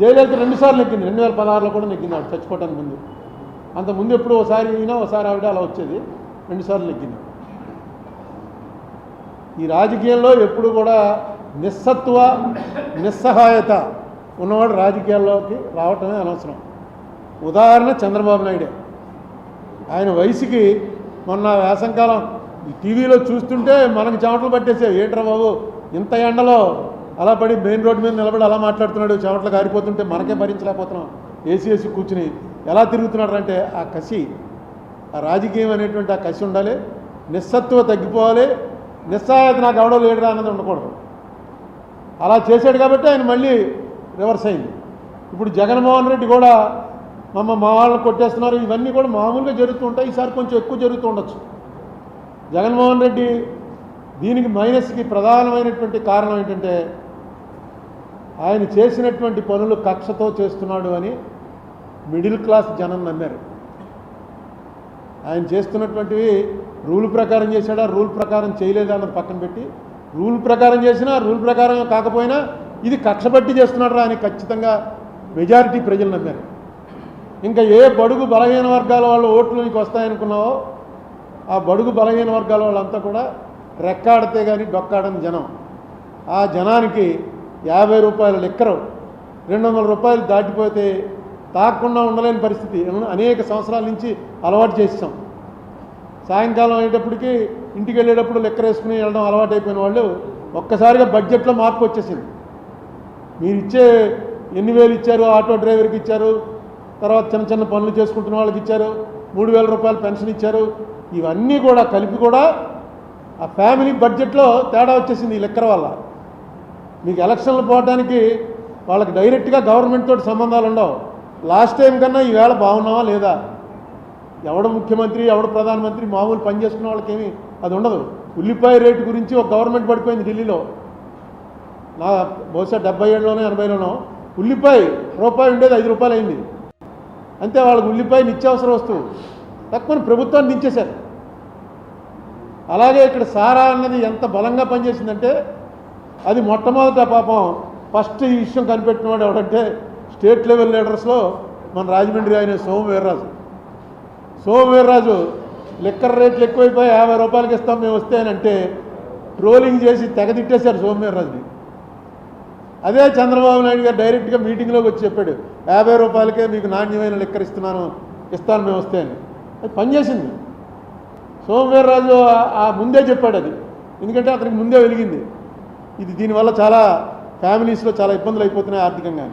జయలలిత 2 సార్లు నెగ్గింది, 2016లో కూడా నెగ్గింది ఆవిడ చచ్చిపోవటానికి ముందు. అంత ముందు ఎప్పుడు ఒకసారి ఈయన ఒకసారి ఆవిడ అలా వచ్చేది, 2 సార్లు నెగ్గింది. ఈ రాజకీయంలో ఎప్పుడు కూడా నిస్సత్వ నిస్సహాయత ఉన్నవాడు రాజకీయాల్లోకి రావటమే అనవసరం. ఉదాహరణ చంద్రబాబు నాయుడే. ఆయన వయసుకి మొన్న వేసంకాలం ఈ టీవీలో చూస్తుంటే మనకు చెమటలు పట్టేసావు. ఏంట్రా బాబు ఇంత ఎండలో అలా పడి మెయిన్ రోడ్డు మీద నిలబడి అలా మాట్లాడుతున్నాడు, చెమటలు కారిపోతుంటే మనకే భరించలేకపోతున్నాం. ఏసీ కూర్చుని ఎలా తిరుగుతున్నాడు అంటే ఆ కసి, ఆ రాజకీయం అనేటువంటి ఆ కసి ఉండాలి. నిస్సత్వ తగ్గిపోవాలి. నిస్సహాయత నాకు ఎవడో లేడురా అన్నది ఉండకూడదు. అలా చేశాడు కాబట్టి ఆయన మళ్ళీ రివర్స్ అయింది. ఇప్పుడు జగన్మోహన్ రెడ్డి కూడా మా వాళ్ళని కొట్టేస్తున్నారు, ఇవన్నీ కూడా మామూలుగా జరుగుతూ ఉంటాయి. ఈసారి కొంచెం ఎక్కువ జరుగుతూ ఉండొచ్చు. జగన్మోహన్ రెడ్డి దీనికి మైనస్కి ప్రధానమైనటువంటి కారణం ఏంటంటే ఆయన చేసినటువంటి పనులు కక్షతో చేస్తున్నాడు అని మిడిల్ క్లాస్ జనం నమ్మారు. ఆయన చేస్తున్నటువంటివి రూల్ ప్రకారం చేశాడా, రూల్ ప్రకారం చేయలేదా అన్నది పక్కన పెట్టి, రూల్ ప్రకారం చేసినా రూల్ ప్రకారం కాకపోయినా ఇది కక్ష పట్టి చేస్తున్నాడు అని ఖచ్చితంగా మెజారిటీ ప్రజలు నమ్మారు. ఇంకా ఏ బడుగు బలహీన వర్గాల వాళ్ళ ఓట్లు నీకు వస్తాయనుకున్నావో ఆ బడుగు బలహీన వర్గాల వాళ్ళంతా కూడా రెక్కాడితే కానీ డొక్కాడని జనం. ఆ జనానికి 50 రూపాయల లిక్కరు 200 రూపాయలు దాటిపోతే తాకుండా ఉండలేని పరిస్థితి అనేక సంవత్సరాల నుంచి అలవాటు చేస్తాం. సాయంకాలం అయ్యేటప్పటికి ఇంటికి వెళ్ళేటప్పుడు లెక్కర వేసుకుని వెళ్ళడం అలవాటు అయిపోయిన వాళ్ళు ఒక్కసారిగా బడ్జెట్లో మార్పు వచ్చేసింది. మీరు ఇచ్చే ఎన్ని వేలు ఇచ్చారు, ఆటో డ్రైవర్కి ఇచ్చారు, తర్వాత చిన్న చిన్న పనులు చేసుకుంటున్న వాళ్ళకి ఇచ్చారు, 3000 రూపాయలు పెన్షన్ ఇచ్చారు, ఇవన్నీ కూడా కలిపి కూడా ఆ ఫ్యామిలీ బడ్జెట్లో తేడా వచ్చేసింది ఈ లెక్కర వల్ల. మీకు ఎలక్షన్లు పోవడానికి వాళ్ళకి డైరెక్ట్గా గవర్నమెంట్ తోటి సంబంధాలు ఉండవు. లాస్ట్ టైం కన్నా ఈవేళ బాగున్నావా లేదా, ఎవడు ముఖ్యమంత్రి ఎవడు ప్రధానమంత్రి, మామూలు పని చేసుకున్న వాళ్ళకేమీ అది ఉండదు. ఉల్లిపాయ రేటు గురించి ఒక గవర్నమెంట్ పడిపోయింది ఢిల్లీలో. నా బహుశా 77లోనో 80లోనో ఉల్లిపాయ రూపాయి ఉండేది 5 రూపాయలు అయింది. అంతే, వాళ్ళకి ఉల్లిపాయ నిత్యావసర వస్తువు తక్కువని ప్రభుత్వాన్ని దించేశారు. అలాగే ఇక్కడ సారా అన్నది ఎంత బలంగా పనిచేసిందంటే అది మొట్టమొదట పాపం ఫస్ట్ ఈ విషయం కనిపెట్టినవాడు ఎవడంటే స్టేట్ లెవెల్ లీడర్స్లో మన రాజమండ్రి ఆయన సోమవీర్రాజు లిక్కర్ రేట్లు ఎక్కువైపోయి 50 రూపాయలకి ఇస్తాం మేము వస్తే అని అంటే ట్రోలింగ్ చేసి తెగతిట్టేశారు సోమవీర్రాజుని. అదే చంద్రబాబు నాయుడు గారు డైరెక్ట్గా మీటింగ్లోకి వచ్చి చెప్పాడు 50 రూపాయలకే మీకు నాణ్యమైన లిక్కర్ ఇస్తాను మేము వస్తే అని. అది పనిచేసింది. సోమవీర్రాజు ఆ ముందే చెప్పాడు అది, ఎందుకంటే అతనికి ముందే వెలిగింది. ఇది దీనివల్ల చాలా ఫ్యామిలీస్లో చాలా ఇబ్బందులు అయిపోతున్నాయి ఆర్థికంగా.